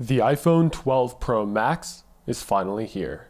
The iPhone 12 Pro Max is finally here.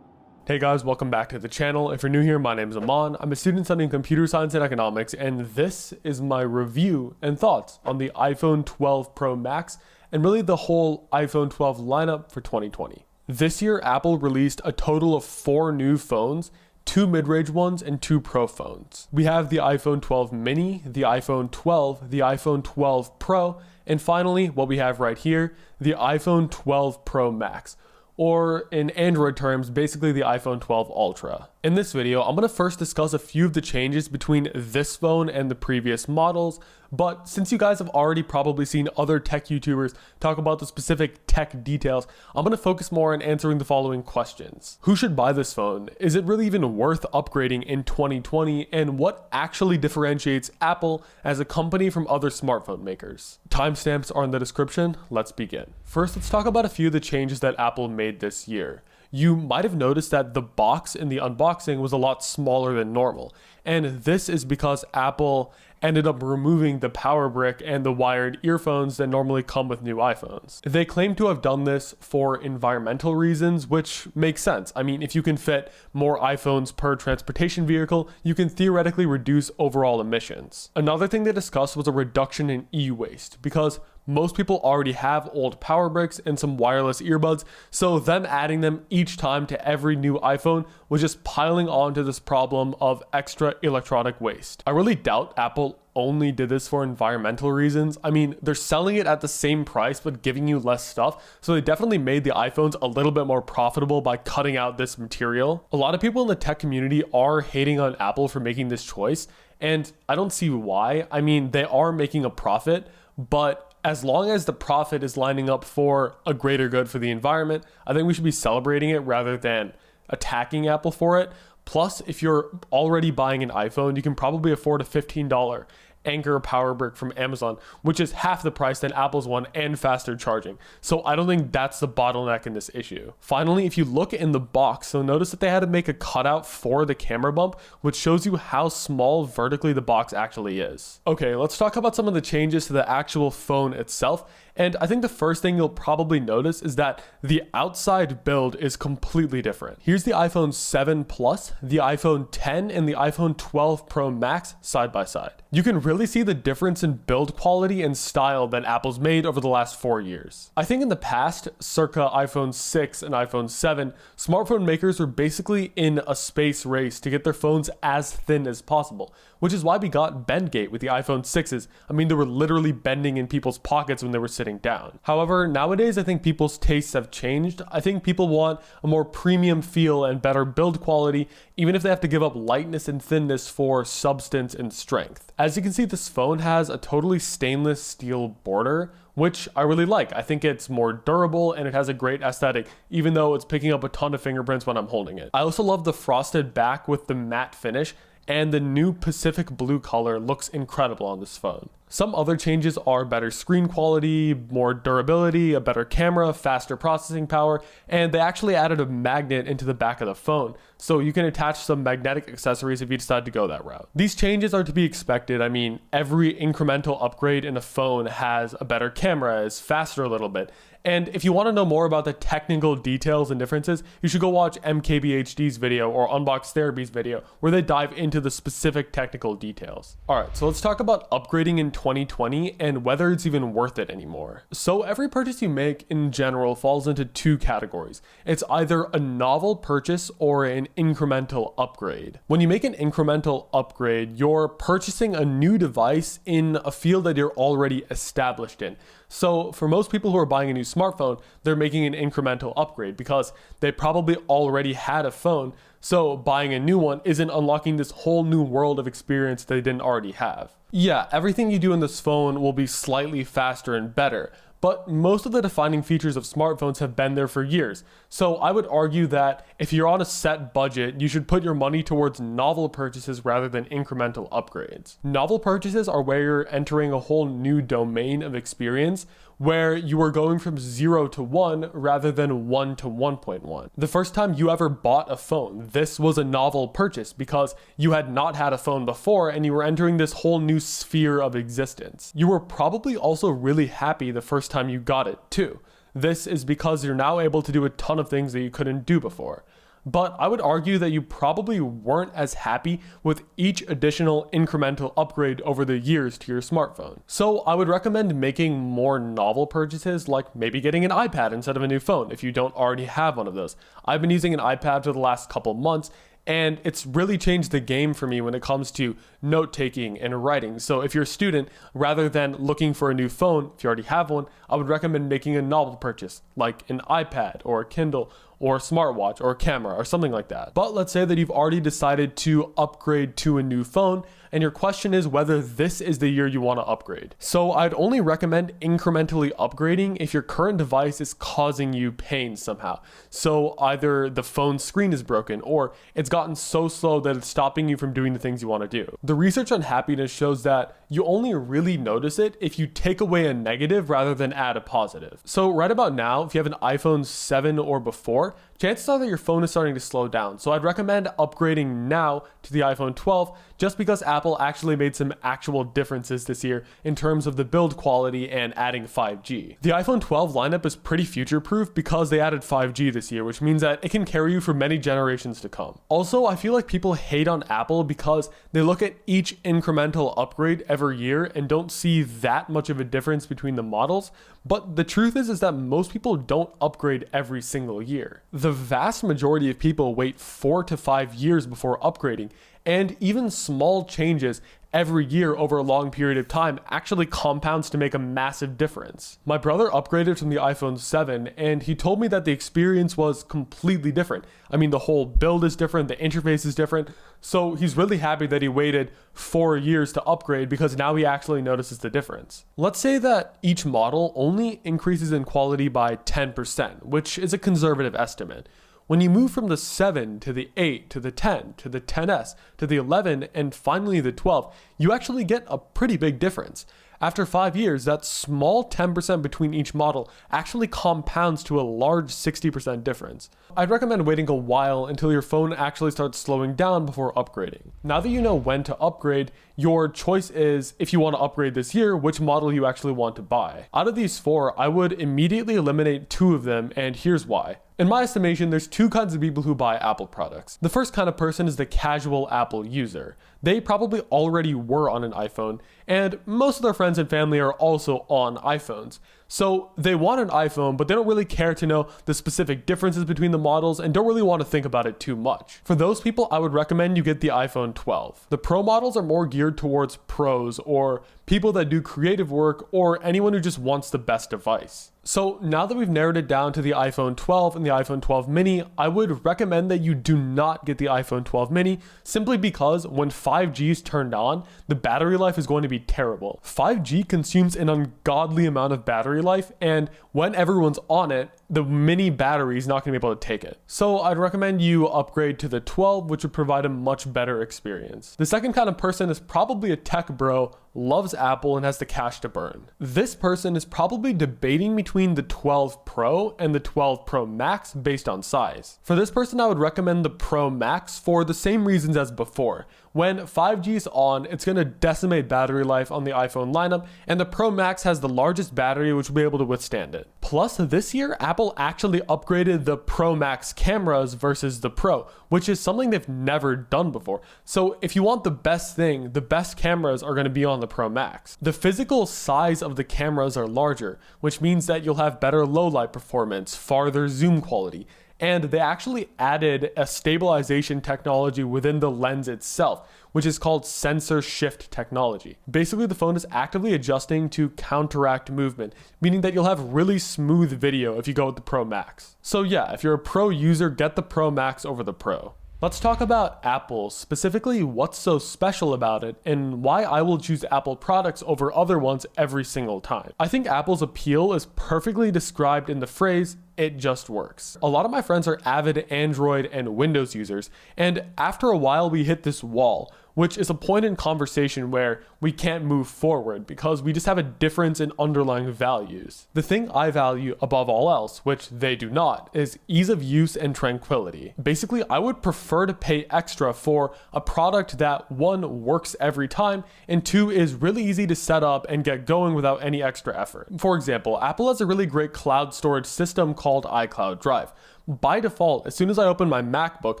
Hey guys, welcome back to the channel. If you're new here, my name is Aman. I'm a student studying computer science and economics, and this is my review and thoughts on the iPhone 12 Pro Max and really the whole iPhone 12 lineup for 2020. This year, Apple released a total of 4 new phones, 2 mid-range ones and 2 Pro phones. We have the iPhone 12 mini, the iPhone 12, the iPhone 12 Pro, and finally, what we have right here, the iPhone 12 Pro Max. Or in Android terms, basically the iPhone 12 Ultra. In this video, I'm going to first discuss a few of the changes between this phone and the previous models, but since you guys have already probably seen other tech YouTubers talk about the specific tech details, I'm going to focus more on answering the following questions. Who should buy this phone? Is it really even worth upgrading in 2020? And what actually differentiates Apple as a company from other smartphone makers? Timestamps are in the description. Let's begin. First, let's talk about a few of the changes that Apple made this year. You might have noticed that the box in the unboxing was a lot smaller than normal, and this is because Apple ended up removing the power brick and the wired earphones that normally come with new iPhones. They claim to have done this for environmental reasons, which makes sense. I mean, if you can fit more iPhones per transportation vehicle, you can theoretically reduce overall emissions. Another thing they discussed was a reduction in e-waste, because most people already have old power bricks and some wireless earbuds, so them adding them each time to every new iPhone was just piling onto this problem of extra electronic waste. I really doubt Apple only did this for environmental reasons. I mean, they're selling it at the same price but giving you less stuff, so they definitely made the iPhones a little bit more profitable by cutting out this material. A lot of people in the tech community are hating on Apple for making this choice, and I don't see why. I mean, they are making a profit, but as long as the profit is lining up for a greater good for the environment, I think we should be celebrating it rather than attacking Apple for it. Plus, if you're already buying an iPhone, you can probably afford a $15 Anker power brick from Amazon, which is half the price than Apple's one and faster charging. So I don't think that's the bottleneck in this issue. Finally, if you look in the box, you'll notice that they had to make a cutout for the camera bump, which shows you how small vertically the box actually is. Okay, let's talk about some of the changes to the actual phone itself. And I think the first thing you'll probably notice is that the outside build is completely different. Here's the iPhone 7 Plus, the iPhone 10, and the iPhone 12 Pro Max side by side. You can really see the difference in build quality and style that Apple's made over the last 4 years. I think in the past, circa iPhone 6 and iPhone 7, smartphone makers were basically in a space race to get their phones as thin as possible, which is why we got Bendgate with the iPhone 6s. I mean, they were literally bending in people's pockets when they were sitting down. However, nowadays I think people's tastes have changed. I think people want a more premium feel and better build quality, even if they have to give up lightness and thinness for substance and strength. As you can see, this phone has a totally stainless steel border, which I really like. I think it's more durable and it has a great aesthetic, even though it's picking up a ton of fingerprints when I'm holding it. I also love the frosted back with the matte finish, and the new Pacific blue color looks incredible on this phone. Some other changes are better screen quality, more durability, a better camera, faster processing power, and they actually added a magnet into the back of the phone, so you can attach some magnetic accessories if you decide to go that route. These changes are to be expected. I mean, every incremental upgrade in a phone has a better camera, is faster a little bit, and if you want to know more about the technical details and differences, you should go watch MKBHD's video or Unbox Therapy's video, where they dive into the specific technical details. Alright, so let's talk about upgrading in 2020 and whether it's even worth it anymore. So every purchase you make in general falls into 2 categories. It's either a novel purchase or an incremental upgrade. When you make an incremental upgrade, you're purchasing a new device in a field that you're already established in. So for most people who are buying a new smartphone, they're making an incremental upgrade because they probably already had a phone. So buying a new one isn't unlocking this whole new world of experience they didn't already have. Yeah, everything you do in this phone will be slightly faster and better, but most of the defining features of smartphones have been there for years. So I would argue that if you're on a set budget, you should put your money towards novel purchases rather than incremental upgrades. Novel purchases are where you're entering a whole new domain of experience, where you are going from 0 to 1 rather than 1 to 1.1. The first time you ever bought a phone, this was a novel purchase because you had not had a phone before and you were entering this whole new sphere of existence. You were probably also really happy the first time you got it too. This is because you're now able to do a ton of things that you couldn't do before. But I would argue that you probably weren't as happy with each additional incremental upgrade over the years to your smartphone. So I would recommend making more novel purchases, like maybe getting an iPad instead of a new phone if you don't already have one of those. I've been using an iPad for the last couple months, and it's really changed the game for me when it comes to note taking and writing. So if you're a student, rather than looking for a new phone, if you already have one, I would recommend making a novel purchase, like an iPad or a Kindle or a smartwatch or a camera or something like that. But let's say that you've already decided to upgrade to a new phone, and your question is whether this is the year you want to upgrade. So I'd only recommend incrementally upgrading if your current device is causing you pain somehow. So either the phone screen is broken or it's gotten so slow that it's stopping you from doing the things you want to do. The research on happiness shows that you only really notice it if you take away a negative rather than add a positive. So right about now, if you have an iPhone 7 or before, chances are that your phone is starting to slow down. So I'd recommend upgrading now to the iPhone 12 just because Apple actually made some actual differences this year in terms of the build quality and adding 5G. The iPhone 12 lineup is pretty future-proof because they added 5G this year, which means that it can carry you for many generations to come. Also, I feel like people hate on Apple because they look at each incremental upgrade every year and don't see that much of a difference between the models. But the truth is that most people don't upgrade every single year. The vast majority of people wait 4 to 5 years before upgrading, and even small changes every year over a long period of time actually compounds to make a massive difference. My brother upgraded from the iPhone 7 and he told me that the experience was completely different. I mean, the whole build is different, the interface is different, so he's really happy that he waited 4 years to upgrade because now he actually notices the difference. Let's say that each model only increases in quality by 10%, which is a conservative estimate. When you move from the 7 to the 8 to the 10 to the 10S to the 11 and finally the 12, you actually get a pretty big difference. After 5 years, that small 10% between each model actually compounds to a large 60% difference. I'd recommend waiting a while until your phone actually starts slowing down before upgrading. Now that you know when to upgrade, your choice is, if you want to upgrade this year, which model you actually want to buy. Out of these 4, I would immediately eliminate 2 of them, and here's why. In my estimation, there's 2 kinds of people who buy Apple products. The first kind of person is the casual Apple user. They probably already were on an iPhone, and most of their friends and family are also on iPhones. So they want an iPhone, but they don't really care to know the specific differences between the models and don't really want to think about it too much. For those people, I would recommend you get the iPhone 12. The Pro models are more geared towards pros or people that do creative work or anyone who just wants the best device. So now that we've narrowed it down to the iPhone 12 and the iPhone 12 mini, I would recommend that you do not get the iPhone 12 mini simply because when 5G is turned on, the battery life is going to be terrible. 5G consumes an ungodly amount of battery life, and when everyone's on it, the mini battery is not going to be able to take it. So I'd recommend you upgrade to the 12, which would provide a much better experience. The second kind of person is probably a tech bro, loves Apple, and has the cash to burn. This person is probably debating between the 12 Pro and the 12 Pro Max based on size. For this person, I would recommend the Pro Max for the same reasons as before. When 5G is on, it's going to decimate battery life on the iPhone lineup, and the Pro Max has the largest battery which will be able to withstand it. Plus, this year, Apple actually upgraded the Pro Max cameras versus the Pro, which is something they've never done before. So if you want the best thing, the best cameras are going to be on the Pro Max. The physical size of the cameras are larger, which means that you'll have better low light performance, farther zoom quality, and they actually added a stabilization technology within the lens itself, which is called sensor shift technology. Basically, the phone is actively adjusting to counteract movement, meaning that you'll have really smooth video if you go with the Pro Max. So yeah, if you're a Pro user, get the Pro Max over the Pro. Let's talk about Apple, specifically what's so special about it and why I will choose Apple products over other ones every single time. I think Apple's appeal is perfectly described in the phrase, "it just works." A lot of my friends are avid Android and Windows users, and after a while we hit this wall, which is a point in conversation where we can't move forward because we just have a difference in underlying values. The thing I value above all else, which they do not, is ease of use and tranquility. Basically, I would prefer to pay extra for a product that, one, works every time, and two, is really easy to set up and get going without any extra effort. For example, Apple has a really great cloud storage system called iCloud Drive. By default, as soon as I open my MacBook,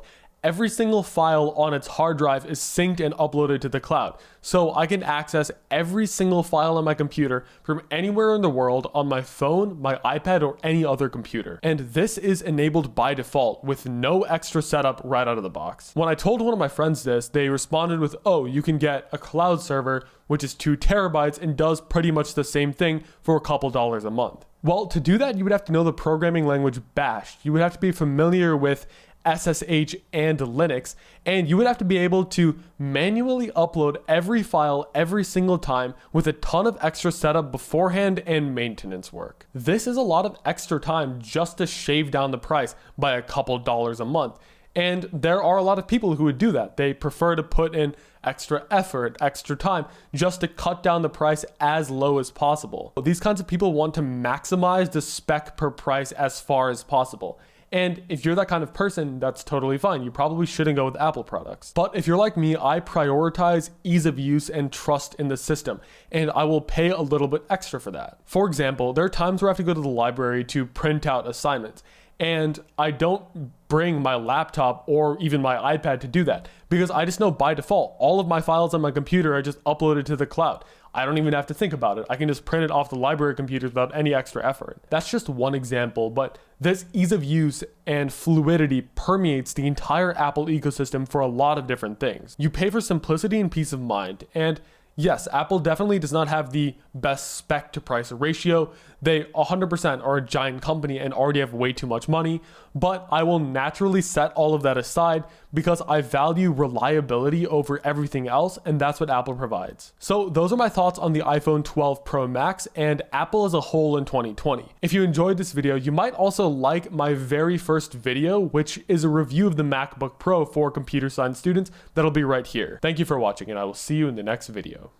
every single file on its hard drive is synced and uploaded to the cloud. So I can access every single file on my computer from anywhere in the world on my phone, my iPad, or any other computer. And this is enabled by default with no extra setup right out of the box. When I told one of my friends this, they responded with, "Oh, you can get a cloud server, which is 2 terabytes and does pretty much the same thing for a couple dollars a month." Well, to do that, you would have to know the programming language Bash. You would have to be familiar with SSH and Linux, and you would have to be able to manually upload every file every single time with a ton of extra setup beforehand and maintenance work. This is a lot of extra time just to shave down the price by a couple dollars a month. And there are a lot of people who would do that. They prefer to put in extra effort, extra time, just to cut down the price as low as possible. These kinds of people want to maximize the spec per price as far as possible. And if you're that kind of person, that's totally fine. You probably shouldn't go with Apple products. But if you're like me, I prioritize ease of use and trust in the system, and I will pay a little bit extra for that. For example, there are times where I have to go to the library to print out assignments, and I don't bring my laptop or even my iPad to do that because I just know by default, all of my files on my computer are just uploaded to the cloud. I don't even have to think about it. I can just print it off the library computers without any extra effort. That's just one example, but this ease of use and fluidity permeates the entire Apple ecosystem for a lot of different things. You pay for simplicity and peace of mind, and yes, Apple definitely does not have the best spec to price ratio. They 100% are a giant company and already have way too much money, but I will naturally set all of that aside because I value reliability over everything else, and that's what Apple provides. So those are my thoughts on the iPhone 12 Pro Max and Apple as a whole in 2020. If you enjoyed this video, you might also like my very first video, which is a review of the MacBook Pro for computer science students. That'll be right here. Thank you for watching, and I will see you in the next video.